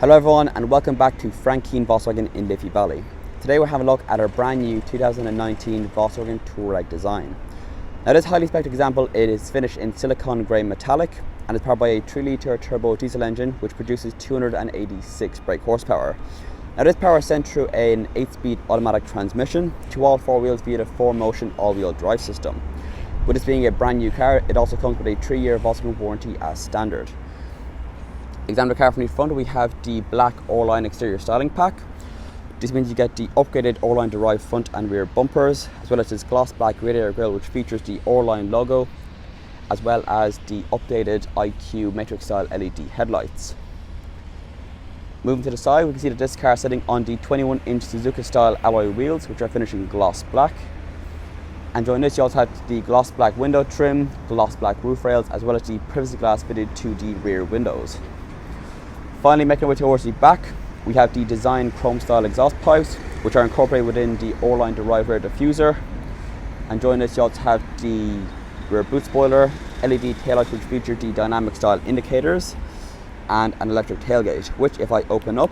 Hello everyone and welcome back to Keane Volkswagen in Liffey Valley. Today we're having a look at our brand new 2019 Volkswagen Touareg Design. Now this highly spec'd example, it is finished in silicon grey metallic and is powered by a 3-litre turbo diesel engine which produces 286 brake horsepower. Now this power is sent through an 8-speed automatic transmission to all four wheels via the 4Motion all-wheel drive system. With this being a brand new car, it also comes with a 3-year Volkswagen warranty as standard. Examine the car from the front, we have the black R-Line exterior styling pack. This means you get the upgraded R-Line derived front and rear bumpers, as well as this gloss black radiator grille which features the R-Line logo, as well as the updated IQ matrix style LED headlights. Moving to the side, we can see that this car is sitting on the 21-inch Suzuka style alloy wheels which are finished in gloss black. And joining this, you also have the gloss black window trim, gloss black roof rails, as well as the privacy glass fitted to the rear windows. Finally, making our way towards the back, we have the design chrome style exhaust pipes which are incorporated within the R-Line derived rear diffuser. And joining this, you also have the rear boot spoiler, LED taillights which feature the dynamic style indicators, and an electric tailgate, which if I open up,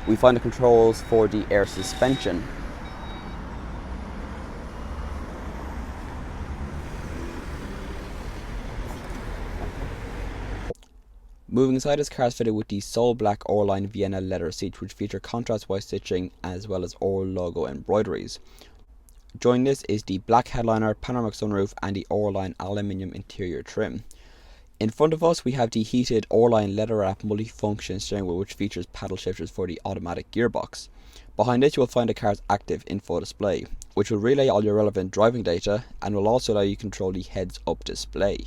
we find the controls for the air suspension. Moving inside, this car is fitted with the Soul Black R-Line Vienna leather seats which feature contrast white stitching as well as R logo embroideries. Joining this is the black headliner, panoramic sunroof and the R-Line aluminium interior trim. In front of us we have the heated R-Line leather wrap multifunction steering wheel which features paddle shifters for the automatic gearbox. Behind it you will find the car's active info display which will relay all your relevant driving data and will also allow you to control the heads up display.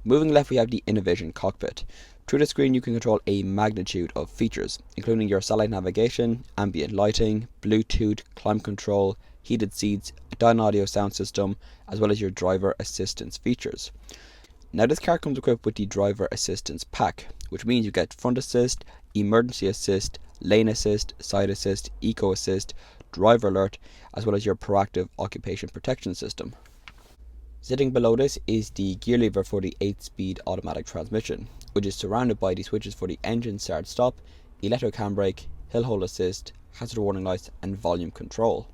Moving left we have the innovision cockpit. Through the screen you can control a magnitude of features, including your satellite navigation, ambient lighting, Bluetooth, climate control, heated seats, a Dyna audio sound system, as well as your driver assistance features. Now this car comes equipped with the driver assistance pack, which means you get front assist, emergency assist, lane assist, side assist, eco assist, driver alert, as well as your proactive occupation protection system. Sitting below this is the gear lever for the 8-speed automatic transmission, which is surrounded by the switches for the engine start stop, electric handbrake, hill hold assist, hazard warning lights and volume control.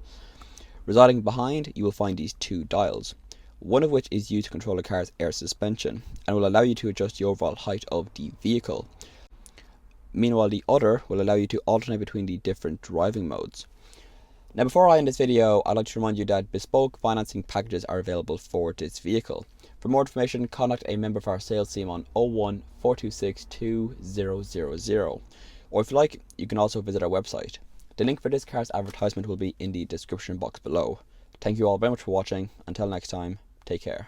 Residing behind you will find these two dials, one of which is used to control the car's air suspension and will allow you to adjust the overall height of the vehicle. Meanwhile the other will allow you to alternate between the different driving modes. Now before I end this video, I'd like to remind you that bespoke financing packages are available for this vehicle. For more information, contact a member of our sales team on 01 426 2000, or if you like, you can also visit our website. The link for this car's advertisement will be in the description box below. Thank you all very much for watching. Until next time, take care.